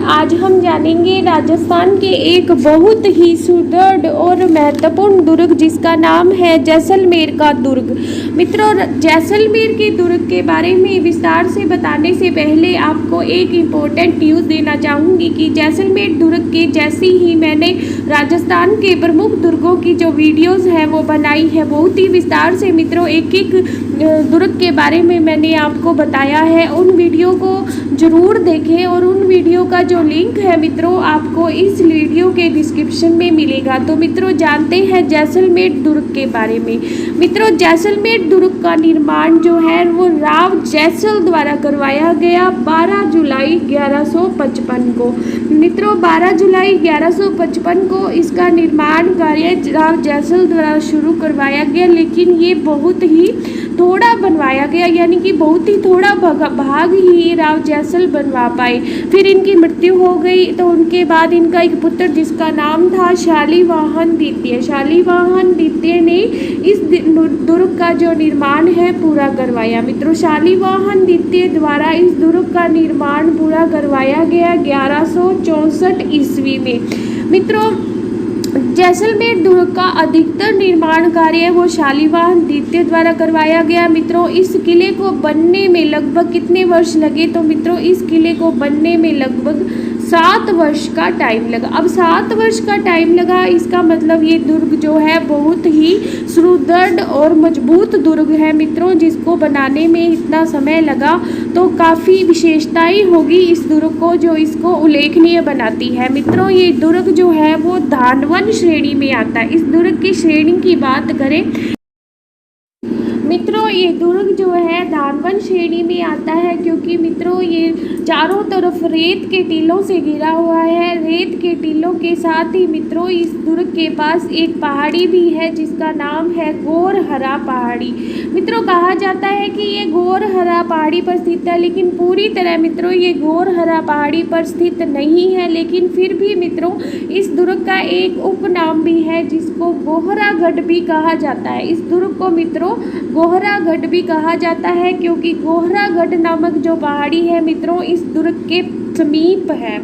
आज हम जानेंगे राजस्थान के एक बहुत ही सुदृढ़ और महत्वपूर्ण दुर्ग जिसका नाम है जैसलमेर का दुर्ग। मित्रों, जैसलमेर के दुर्ग के बारे में विस्तार से बताने से पहले आपको एक इम्पोर्टेंट न्यूज़ देना चाहूँगी कि जैसलमेर दुर्ग के जैसी ही मैंने राजस्थान के प्रमुख दुर्गों की जो वीडियोज़ है वो बनाई है बहुत ही विस्तार से। मित्रों, एक एक दुर्ग के बारे में मैंने आपको बताया है, उन वीडियो को ज़रूर देखें और उन वीडियो का जो लिंक है मित्रों आपको इस वीडियो के डिस्क्रिप्शन में मिलेगा। तो मित्रों, जानते हैं जैसलमेर दुर्ग के बारे में। मित्रों, जैसलमेर दुर्ग का निर्माण जो है वो राव जैसल द्वारा करवाया गया 12 जुलाई 1155 को। मित्रों, 12 जुलाई 1155 को इसका निर्माण कार्य राव जैसल द्वारा शुरू करवाया गया, लेकिन ये बहुत ही थोड़ा बनवाया गया, यानी कि बहुत ही थोड़ा भाग ही राव जैसल बनवा पाए। फिर इनकी मृत्यु हो गई, तो उनके बाद इनका एक पुत्र जिसका नाम था शालीवाहन द्वितीय। शालीवाहन द्वितीय ने इस दुर्ग का जो निर्माण है पूरा करवाया। मित्रों, शालीवाहन द्वितीय द्वारा इस दुर्ग का निर्माण पूरा करवाया गया 1164 ईस्वी में। मित्रों, जैसलमेर दुर्ग का अधिकतर निर्माण कार्य वो शालीवाहन द्वितीय द्वारा करवाया गया। मित्रों, इस किले को बनने में लगभग कितने वर्ष लगे? तो मित्रों, इस किले को बनने में लगभग 7 वर्ष का टाइम लगा। अब 7 वर्ष का टाइम लगा, इसका मतलब ये दुर्ग जो है बहुत ही सुदृढ़ और मजबूत दुर्ग है। मित्रों, जिसको बनाने में इतना समय लगा तो काफ़ी विशेषताएं होगी इस दुर्ग को जो इसको उल्लेखनीय बनाती है। मित्रों, ये दुर्ग जो है वो धानवन श्रेणी में आता है। इस दुर्ग की श्रेणी की बात करें मित्रों, ये दुर्ग जो है धानवन श्रेणी में आता है क्योंकि मित्रों ये चारों तरफ रेत के टीलों से घिरा हुआ है। रेत के टीलों के साथ ही मित्रों इस दुर्ग के पास एक पहाड़ी भी है जिसका नाम है गौरहरा पहाड़ी। मित्रों, कहा जाता है कि ये गौरहरा पहाड़ी पर स्थित है, लेकिन पूरी तरह मित्रों ये गौरहरा पहाड़ी पर स्थित नहीं है। लेकिन फिर भी मित्रों इस दुर्ग का एक उपनाम भी है जिसको गोहरागढ़ भी कहा जाता है। इस दुर्ग को मित्रों गोहरागढ़ भी कहा जाता है क्योंकि गोहरागढ़ नामक जो पहाड़ी है मित्रों इस दुर्ग के समीप है।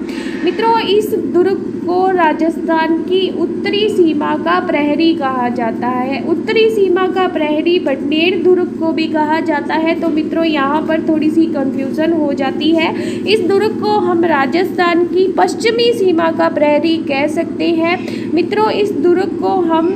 मित्रों, इस दुर्ग को राजस्थान की उत्तरी सीमा का प्रहरी कहा जाता है। उत्तरी सीमा का प्रहरी बटनेर दुर्ग को भी कहा जाता है। तो मित्रों यहाँ पर थोड़ी सी कंफ्यूजन हो जाती है। इस दुर्ग को हम राजस्थान की पश्चिमी सीमा का प्रहरी कह सकते हैं। मित्रों, इस दुर्ग को हम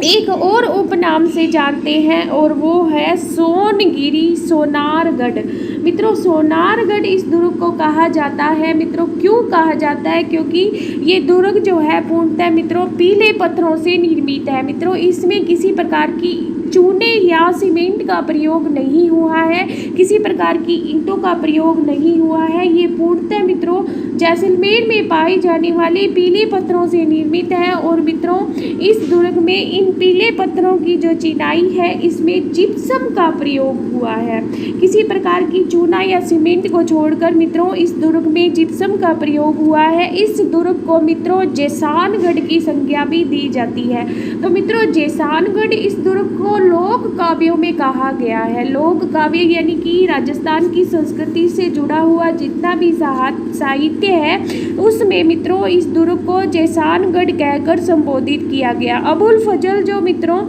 एक और उपनाम से जानते हैं और वो है सोनगिरी सोनारगढ़। मित्रों, सोनारगढ़ इस दुर्ग को कहा जाता है। मित्रों, क्यों कहा जाता है? क्योंकि ये दुर्ग जो है पूर्णतः मित्रों पीले पत्थरों से निर्मित है। मित्रों, इसमें किसी प्रकार की चूने या सीमेंट का प्रयोग नहीं हुआ है, किसी प्रकार की ईंटों का प्रयोग नहीं हुआ है। ये पूर्णतः मित्रों जैसलमेर में पाई जाने वाले पीले पत्थरों से निर्मित है। और मित्रों इस दुर्ग में इन पीले पत्थरों की जो चिनाई है इसमें जिप्सम का प्रयोग हुआ है। किसी प्रकार की चूना या सीमेंट को छोड़कर मित्रों इस दुर्ग में जिप्सम का प्रयोग हुआ है। इस दुर्ग को मित्रों जैसानगढ़ की संज्ञा भी दी जाती है। तो मित्रों जैसानगढ़ इस दुर्ग को लोक काव्यों में कहा गया है। लोक काव्य यानी कि राजस्थान की संस्कृति से जुड़ा हुआ जितना भी साहित्य है उसमें मित्रों इस दुर्ग को जैसानगढ़ कहकर संबोधित किया गया। अबुल फजल जो मित्रों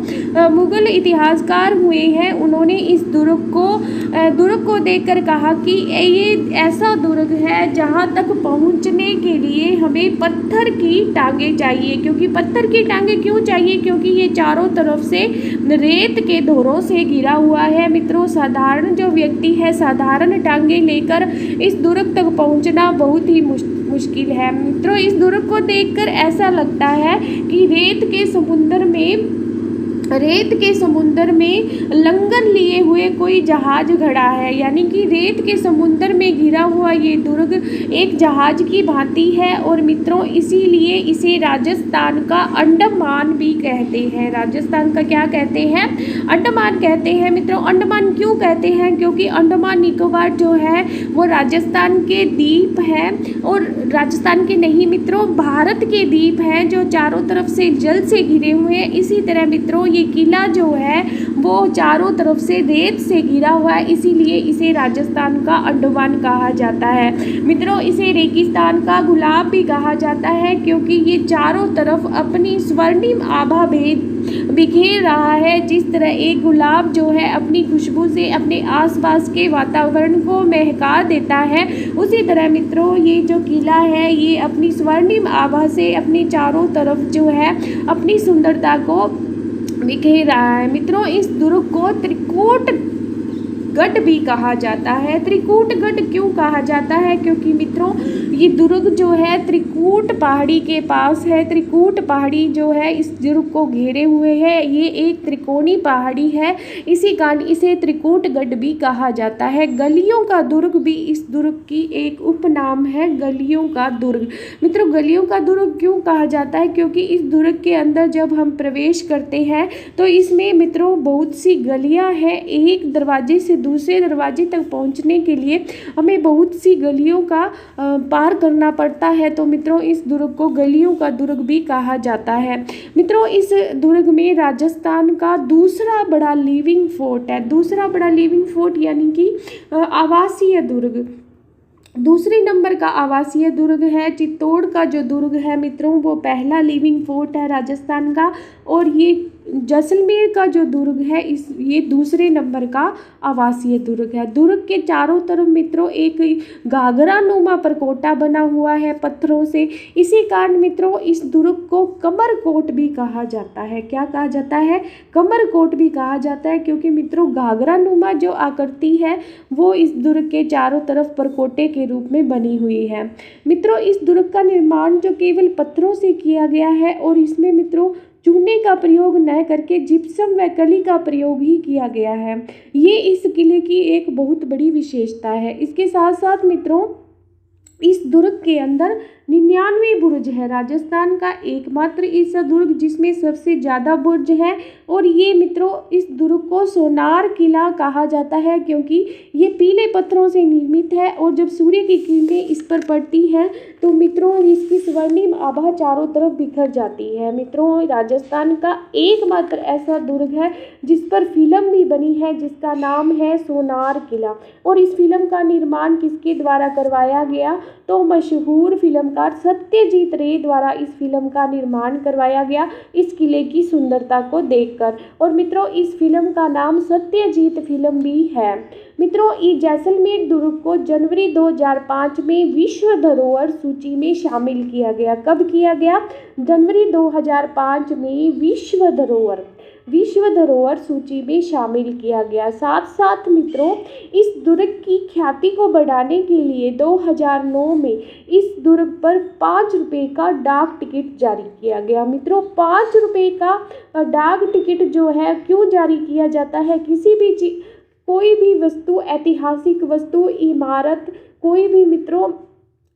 मुगल इतिहासकार हुए हैं उन्होंने इस दुर्ग को देखकर कहा कि ये ऐसा दुर्ग है जहाँ तक पहुँचने के लिए हमें पत्थर की टांगे चाहिए। क्योंकि पत्थर की टांगे क्यों चाहिए? क्योंकि ये चारों तरफ से रेत के धोरों से घिरा हुआ है। मित्रों, साधारण जो व्यक्ति है साधारण टांगे लेकर इस दुर्ग तक पहुंचना बहुत ही मुश्किल है। मित्रों, इस दुर्ग को देखकर ऐसा लगता है कि रेत के समुंदर में लंगर लिए हुए कोई जहाज खड़ा है, यानी कि रेत के समुंदर में घिरा हुआ ये दुर्ग एक जहाज की भांति है। और मित्रों इसीलिए इसे राजस्थान का अंडमान भी कहते हैं। राजस्थान का क्या कहते हैं? अंडमान कहते हैं। मित्रों, अंडमान क्यों कहते हैं? क्योंकि अंडमान निकोबार जो है वो राजस्थान के द्वीप हैं और राजस्थान के नहीं मित्रों भारत के द्वीप हैं जो चारों तरफ से जल से घिरे हुए हैं। इसी तरह मित्रों ये किला जो है वो चारों तरफ से रेत से घिरा हुआ है, इसीलिए इसे राजस्थान का अंडमान कहा जाता है। मित्रों, इसे रेगिस्तान का गुलाब भी कहा जाता है क्योंकि ये चारों तरफ अपनी स्वर्णिम आभा बिखेर रहा है। जिस तरह एक गुलाब जो है अपनी खुशबू से अपने आसपास के वातावरण को महका देता है, उसी तरह मित्रों ये जो किला है ये अपनी स्वर्णिम आभा से अपने चारों तरफ जो है अपनी सुंदरता को बिखेर रहा है। मित्रों, इस दुर्ग को त्रिकूट गढ़ भी कहा जाता है। त्रिकूटगढ़ क्यों कहा जाता है? क्योंकि मित्रों ये दुर्ग जो है त्रिकूट पहाड़ी के पास है। त्रिकूट पहाड़ी जो है इस दुर्ग को घेरे हुए है। ये एक त्रिकोणी पहाड़ी है, इसी कारण इसे त्रिकूटगढ़ भी कहा जाता है। गलियों का दुर्ग भी इस दुर्ग की एक उपनाम है, गलियों का दुर्ग। मित्रों, गलियों का दुर्ग क्यों कहा जाता है? क्योंकि इस दुर्ग के अंदर जब हम प्रवेश करते हैं तो इसमें मित्रों बहुत सी गलियां हैं। एक दरवाजे से दूसरे दरवाजे तक पहुंचने के लिए हमें बहुत सी गलियों का पार करना पड़ता है। तो मित्रों इस दुर्ग को गलियों का दुर्ग भी कहा जाता है। मित्रों, इस दुर्ग में राजस्थान का दूसरा बड़ा लिविंग फोर्ट है। दूसरा बड़ा लिविंग फोर्ट यानी कि आवासीय दुर्ग। दूसरे नंबर का आवासीय दुर्ग है चित्तौड़ का जो दुर्ग है मित्रों, वो पहला लिविंग फोर्ट है राजस्थान का। और ये जैसलमेर का जो दुर्ग है ये दूसरे नंबर का आवासीय दुर्ग है। दुर्ग के चारों तरफ मित्रों एक घाघरा नुमा परकोटा बना हुआ है पत्थरों से। इसी कारण मित्रों इस दुर्ग को कमरकोट भी कहा जाता है। क्या कहा जाता है? कमरकोट भी कहा जाता है, क्योंकि मित्रों घाघरा नुमा जो आकृति है वो इस दुर्ग के चारों तरफ परकोटे के रूप में बनी हुई है। मित्रों, इस दुर्ग का निर्माण जो केवल पत्थरों से किया गया है और इसमें मित्रों चूने का प्रयोग न करके जिप्सम व कली का प्रयोग ही किया गया है। ये इस किले की एक बहुत बड़ी विशेषता है। इसके साथ साथ मित्रों इस दुर्ग के अंदर 99 बुर्ज है। राजस्थान का एकमात्र ऐसा दुर्ग जिसमें सबसे ज़्यादा बुर्ज है। और ये मित्रों इस दुर्ग को सोनार किला कहा जाता है, क्योंकि ये पीले पत्थरों से निर्मित है और जब सूर्य की किरणें इस पर पड़ती हैं तो मित्रों इसकी स्वर्णिम आभा चारों तरफ बिखर जाती है। मित्रों, राजस्थान का एकमात्र ऐसा दुर्ग है जिस पर फिल्म भी बनी है, जिसका नाम है सोनार किला। और इस फिल्म का निर्माण किसके द्वारा करवाया गया? तो मशहूर फिल्मकार सत्यजीत रे द्वारा इस फिल्म का निर्माण करवाया गया, इस किले की सुंदरता को देखकर। और मित्रों इस फिल्म का नाम सत्यजीत फिल्म भी है। मित्रों, इस जैसलमेर दुर्ग को जनवरी 2005 में विश्व धरोहर सूची में शामिल किया गया। कब किया गया? जनवरी 2005 में विश्व धरोहर सूची में शामिल किया गया। साथ साथ मित्रों इस दुर्ग की ख्याति को बढ़ाने के लिए 2009 में इस दुर्ग पर 5 रुपये का डाक टिकट जारी किया गया। मित्रों, 5 रुपये का डाक टिकट जो है क्यों जारी किया जाता है? किसी भी कोई भी वस्तु, ऐतिहासिक वस्तु, इमारत, कोई भी मित्रों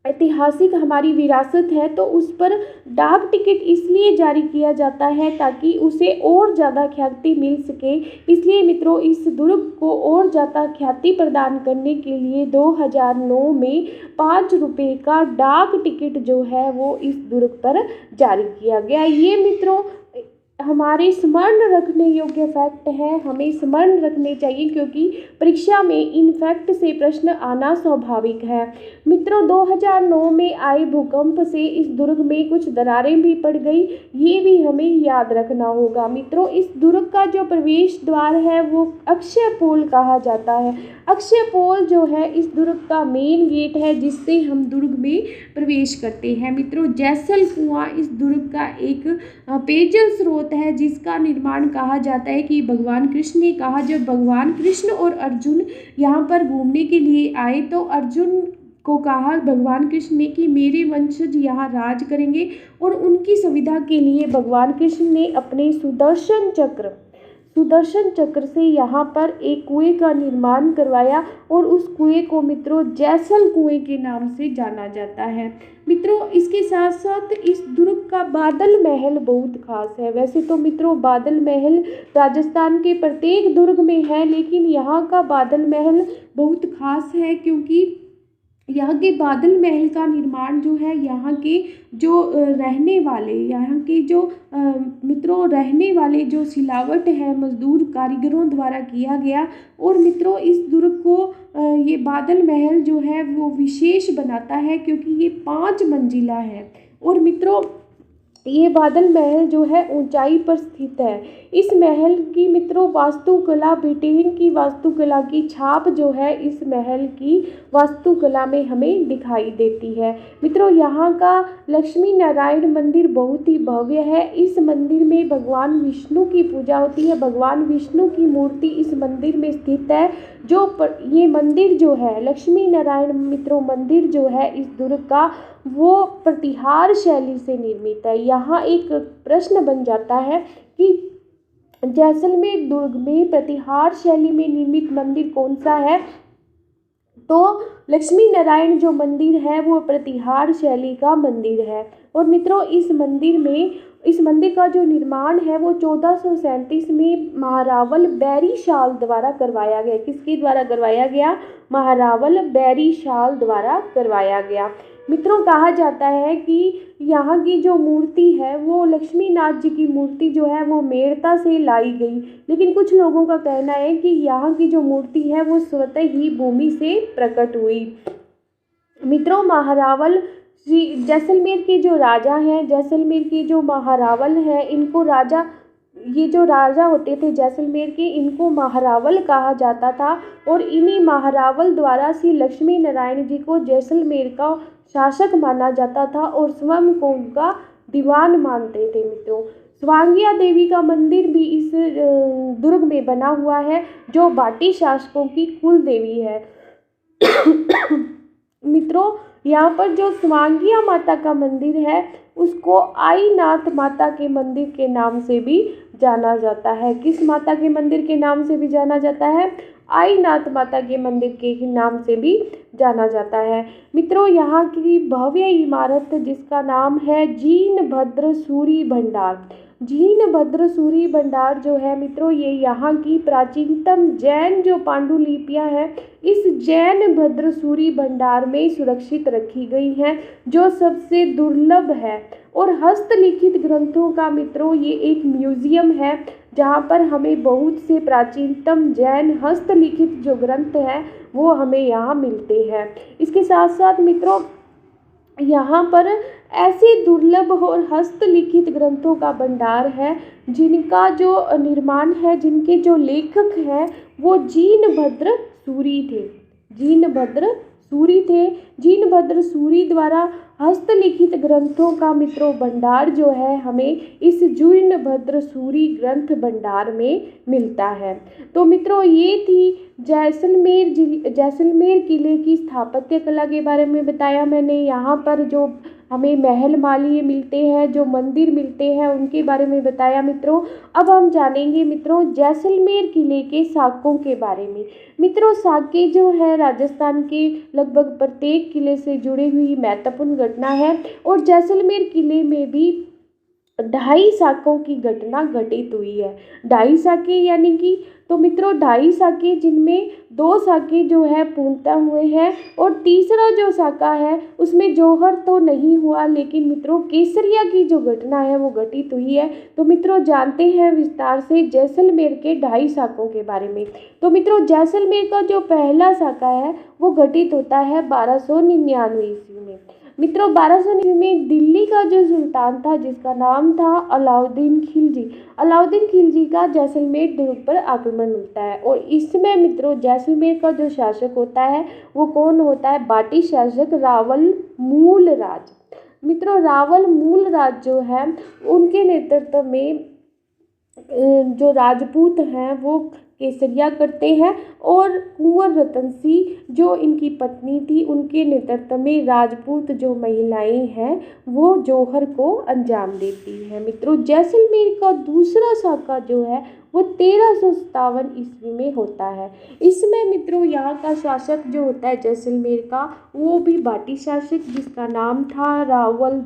ऐतिहासिक हमारी विरासत है तो उस पर डाक टिकट इसलिए जारी किया जाता है ताकि उसे और ज़्यादा ख्याति मिल सके। इसलिए मित्रों इस दुर्ग को और ज़्यादा ख्याति प्रदान करने के लिए 2009 में 5 रुपये का डाक टिकट जो है वो इस दुर्ग पर जारी किया गया। ये मित्रों हमारे स्मरण रखने योग्य फैक्ट है, हमें स्मरण रखने चाहिए क्योंकि परीक्षा में इन फैक्ट से प्रश्न आना स्वाभाविक है। मित्रों, 2009 में आए भूकंप से इस दुर्ग में कुछ दरारें भी पड़ गई, ये भी हमें याद रखना होगा। मित्रों, इस दुर्ग का जो प्रवेश द्वार है वो अक्षय पोल कहा जाता है। अक्षय पोल जो है इस दुर्ग का मेन गेट है जिससे हम दुर्ग में प्रवेश करते हैं। मित्रों, जैसल कुआं इस दुर्ग का एक पेयजल स्रोत है जिसका निर्माण कहा जाता है कि भगवान कृष्ण ने कहा, जब भगवान कृष्ण और अर्जुन यहाँ पर घूमने के लिए आए तो अर्जुन को कहा भगवान कृष्ण ने कि मेरे वंशज यहाँ राज करेंगे। और उनकी सुविधा के लिए भगवान कृष्ण ने अपने सुदर्शन चक्र से यहाँ पर एक कुएं का निर्माण करवाया और उस कुएं को मित्रों जैसल कुएं के नाम से जाना जाता है। मित्रों, इसके साथ साथ इस दुर्ग का बादल महल बहुत खास है। वैसे तो मित्रों बादल महल राजस्थान के प्रत्येक दुर्ग में है, लेकिन यहाँ का बादल महल बहुत खास है क्योंकि यहाँ के बादल महल का निर्माण जो है यहाँ के जो रहने वाले यहाँ के जो मित्रों रहने वाले जो सिलावट है मजदूर कारीगरों द्वारा किया गया। और मित्रों इस दुर्ग को ये बादल महल जो है वो विशेष बनाता है क्योंकि ये 5 मंजिला है। और मित्रों ये बादल महल जो है ऊंचाई पर स्थित है। इस महल की मित्रों वास्तुकला ब्रिटेन की वास्तुकला की छाप जो है इस महल की वास्तुकला में हमें दिखाई देती है। मित्रों यहाँ का लक्ष्मी नारायण मंदिर बहुत ही भव्य है। इस मंदिर में भगवान विष्णु की पूजा होती है। भगवान विष्णु की मूर्ति इस मंदिर में स्थित है। ये मंदिर जो है लक्ष्मी नारायण मित्रों मंदिर जो है इस दुर्ग का वो प्रतिहार शैली से निर्मित है। यहाँ एक प्रश्न बन जाता है कि जैसलमेर दुर्ग में प्रतिहार शैली में निर्मित मंदिर कौन सा है। तो लक्ष्मी नारायण जो मंदिर है वो प्रतिहार शैली का मंदिर है। और मित्रों इस मंदिर का जो निर्माण है वो 1437 में महारावल बैरी शाल द्वारा करवाया गया। किसके द्वारा करवाया गया? महारावल बैरी शाल द्वारा करवाया गया। मित्रों कहा जाता है कि यहाँ की जो मूर्ति है वो लक्ष्मी नाथ जी की मूर्ति जो है वो मेड़ता से लाई गई, लेकिन कुछ लोगों का कहना है कि यहाँ की जो मूर्ति है वो स्वतः ही भूमि से प्रकट हुई। मित्रों महारावल जैसलमेर के जो राजा हैं, जैसलमेर के जो महारावल हैं, इनको ये जो राजा होते थे जैसलमेर के, इनको महारावल कहा जाता था। और इन्हीं महारावल द्वारा श्री लक्ष्मी नारायण जी को जैसलमेर का शासक माना जाता था और स्वयं को उनका दीवान मानते थे। मित्रों स्वांगिया देवी का मंदिर भी इस दुर्ग में बना हुआ है जो बाटी शासकों की कुल देवी है। मित्रों यहाँ पर जो स्वांगिया माता का मंदिर है उसको आईनाथ माता के मंदिर के नाम से भी जाना जाता है। किस माता के मंदिर के नाम से भी जाना जाता है? आईनाथ माता के मंदिर के नाम से भी जाना जाता है। मित्रों यहाँ की भव्य इमारत जिसका नाम है जीनभद्र सूरी भंडार। जीनभद्र सूरी भंडार जो है मित्रों ये यहाँ की प्राचीनतम जैन जो पांडुलिपियाँ हैं इस जैन भद्र सूरी भंडार में सुरक्षित रखी गई हैं, जो सबसे दुर्लभ है। और हस्तलिखित ग्रंथों का मित्रों ये एक म्यूजियम है जहाँ पर हमें बहुत से प्राचीनतम जैन हस्तलिखित जो ग्रंथ हैं वो हमें यहाँ मिलते हैं। इसके साथ साथ मित्रों यहाँ पर ऐसे दुर्लभ और हस्तलिखित ग्रंथों का भंडार है जिनका जो निर्माण है, जिनके जो लेखक हैं वो जीनभद्र सूरी थे। जीनभद्र सूरी द्वारा हस्तलिखित ग्रंथों का मित्रों भंडार जो है हमें इस जीनभद्र सूरी ग्रंथ भंडार में मिलता है। तो मित्रों ये थी जैसलमेर किले की स्थापत्य कला के बारे में बताया मैंने। यहाँ पर जो हमें महल मालिए मिलते हैं, जो मंदिर मिलते हैं, उनके बारे में बताया मित्रों। अब हम जानेंगे मित्रों जैसलमेर किले के साकों के बारे में। मित्रों साके जो है राजस्थान के लगभग प्रत्येक किले से जुड़ी हुई महत्वपूर्ण घटना है और जैसलमेर किले में भी 2.5 साकों की घटना घटित हुई है। 2.5 साके यानी कि तो मित्रों 2.5 साके जिनमें 2 साके जो है पूर्णतः हुए हैं और तीसरा जो साका है उसमें जौहर तो नहीं हुआ, लेकिन मित्रों केसरिया की जो घटना है वो घटित हुई है। तो मित्रों जानते हैं विस्तार से जैसलमेर के 2.5 साकों के बारे में। तो मित्रों जैसलमेर का जो पहला साका है वो घटित होता है 1299 ईस्वी में। मित्रों 1299 में दिल्ली का जो सुल्तान था जिसका नाम था अलाउद्दीन खिलजी का जैसलमेर दुर्ग पर आक्रमण होता है। और इसमें मित्रों जैसलमेर का जो शासक होता है वो कौन होता है? बाटी शासक रावल मूलराज। मित्रों रावल मूलराज जो है उनके नेतृत्व में जो राजपूत हैं वो केसरिया करते हैं और कुंवर रतन सिंह जो इनकी पत्नी थी उनके नेतृत्व में राजपूत जो महिलाएं हैं वो जौहर को अंजाम देती हैं। मित्रों जैसलमेर का दूसरा साका जो है वो 1357 ईस्वी में होता है। इसमें मित्रों यहाँ का शासक जो होता है जैसलमेर का वो भी बाटी शासक जिसका नाम था रावल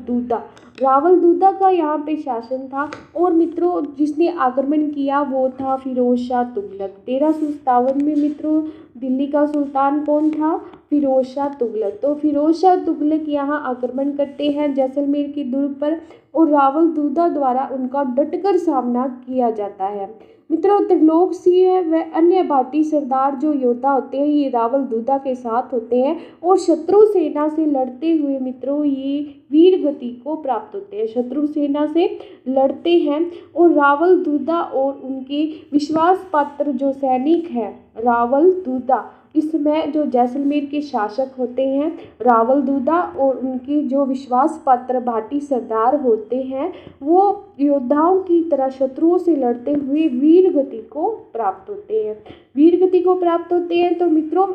दूदा का यहाँ पे शासन था। और मित्रों जिसने आक्रमण किया वो था फिरोज शाह तुगलक। 1357 में मित्रों दिल्ली का सुल्तान कौन था? फिरोज शाह तुगलक। तो फिरोज शाह तुगलक यहाँ आक्रमण करते हैं जैसलमेर के दुर्ग पर और रावल दूदा द्वारा उनका डटकर सामना किया जाता है। मित्रों, त्रिलोक सिंह व अन्य भाटी सरदार जो योद्धा होते हैं ये रावल दूदा के साथ होते हैं और शत्रु सेना से लड़ते हुए मित्रों ये वीर गति को प्राप्त होते हैं। शत्रु सेना से लड़ते हैं और रावल दूदा और उनके विश्वास पात्र जो सैनिक हैं रावल दूदा, इसमें जो जैसलमेर के शासक होते हैं रावल दूदा और उनके जो विश्वास पात्र भाटी सरदार होते हैं वो योद्धाओं की तरह शत्रुओं से लड़ते हुए वीर गति को प्राप्त होते हैं। वीर गति को प्राप्त होते हैं तो मित्रों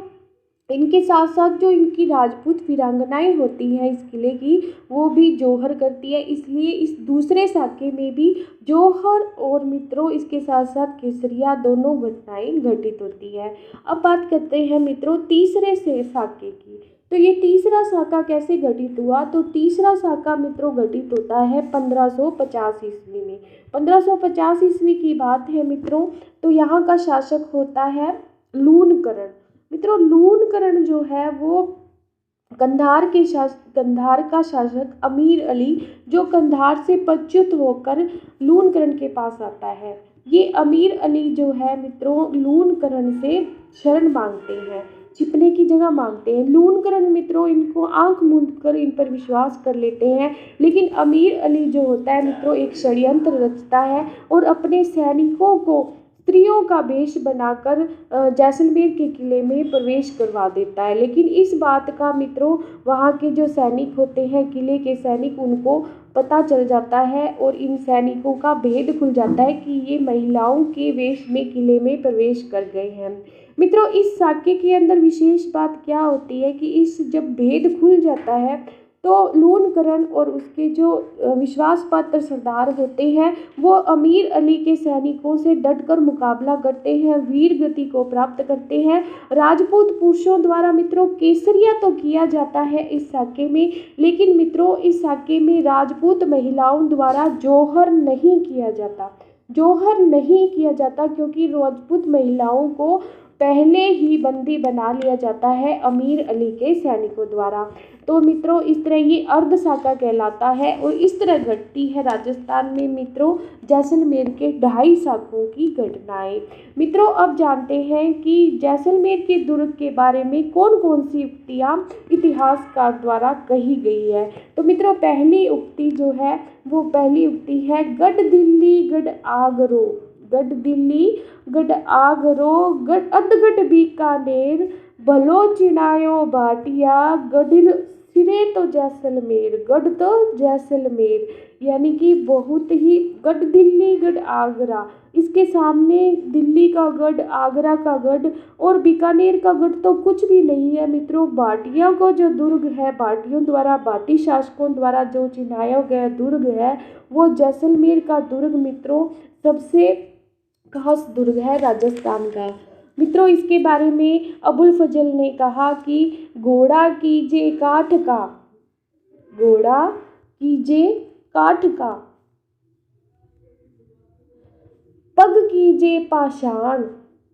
इनके साथ साथ जो इनकी राजपूत वीरांगनाएं होती हैं इस किले की वो भी जौहर करती है, इसलिए इस दूसरे साके में भी जौहर और मित्रों इसके साथ साथ केसरिया दोनों घटनाएं घटित होती है। अब बात करते हैं मित्रों तीसरे से साके की। तो ये तीसरा साका कैसे घटित हुआ? तो तीसरा साका मित्रों घटित होता है 1550 ईस्वी में। 1550 ईस्वी की बात है मित्रों, तो यहाँ का शासक होता है लूणकरण। मित्रों लूणकरण जो है वो कंधार का शासक अमीर अली जो कंधार से पच्युत होकर लूणकरण के पास आता है। ये अमीर अली जो है मित्रों लूणकरण से शरण मांगते हैं, छिपने की जगह मांगते हैं। लूणकरण मित्रों इनको आंख मूंद कर इन पर विश्वास कर लेते हैं, लेकिन अमीर अली जो होता है मित्रों एक षड्यंत्र रचता है और अपने सैनिकों को स्त्रियों का वेश बनाकर जैसलमेर के किले में प्रवेश करवा देता है। लेकिन इस बात का मित्रों वहाँ के जो सैनिक होते हैं किले के सैनिक उनको पता चल जाता है और इन सैनिकों का भेद खुल जाता है कि ये महिलाओं के वेश में किले में प्रवेश कर गए हैं। मित्रों इस साके के अंदर विशेष बात क्या होती है कि इस जब भेद खुल जाता है तो लूणकरण और उसके जो विश्वास पात्र सरदार होते हैं वो अमीर अली के सैनिकों से डटकर मुकाबला करते हैं, वीर गति को प्राप्त करते हैं। राजपूत पुरुषों द्वारा मित्रों केसरिया तो किया जाता है इस साके में, लेकिन मित्रों इस साके में राजपूत महिलाओं द्वारा जौहर नहीं किया जाता। जौहर नहीं किया जाता क्योंकि राजपूत महिलाओं को पहले ही बंदी बना लिया जाता है अमीर अली के सैनिकों द्वारा। तो मित्रों इस तरह ये अर्ध साका कहलाता है और इस तरह घटती है राजस्थान में मित्रों जैसलमेर के 2.5 साकों की घटनाएं। मित्रों अब जानते हैं कि जैसलमेर के दुर्ग के बारे में कौन कौन सी उक्तियाँ इतिहासकार द्वारा कही गई है। तो मित्रों पहली उक्ति जो है वो पहली उक्ति है गढ़ दिल्ली गढ़ आगरो, गढ़ दिल्ली गढ़ आगरो गढ़ अधगढ़ बीकानेर भलो चिनायो भाटिया गढ़ सिरे तो जैसलमेर, गढ़ तो जैसलमेर, यानी कि बहुत ही गढ़ दिल्ली गढ़ आगरा, इसके सामने दिल्ली का गढ़ आगरा का गढ़ और बीकानेर का गढ़ तो कुछ भी नहीं है। मित्रों भाटिया को जो दुर्ग है भाटियों द्वारा भाटी शासकों द्वारा जो चिनाया गया दुर्ग है वो जैसलमेर का दुर्ग मित्रों सबसे खास दुर्ग है राजस्थान का। मित्रों इसके बारे में अबुल फजल ने कहा कि घोड़ा कीजे काठ का, घोड़ा कीजे काठ का, पग कीजे पाषाण,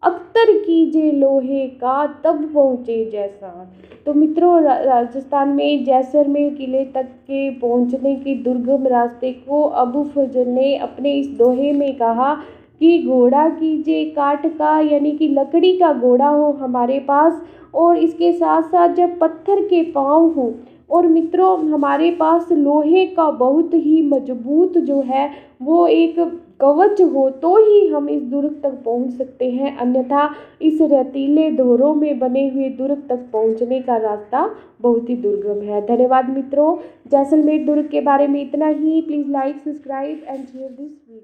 अख्तर कीजे लोहे का तब पहुँचे जैसान। तो मित्रों राजस्थान में जैसलमेर किले तक के पहुँचने के दुर्गम रास्ते को अबू फजल ने अपने इस दोहे में कहा कि घोड़ा कीजिए काठ का, यानी कि लकड़ी का घोड़ा हो हमारे पास और इसके साथ साथ जब पत्थर के पाँव हों और मित्रों हमारे पास लोहे का बहुत ही मजबूत जो है वो एक कवच हो तो ही हम इस दुर्ग तक पहुंच सकते हैं, अन्यथा इस रेतीले धोरों में बने हुए दुर्ग तक पहुंचने का रास्ता बहुत ही दुर्गम है। धन्यवाद मित्रों, जैसलमेर दुर्ग के बारे में इतना ही। Please like, subscribe and share this video.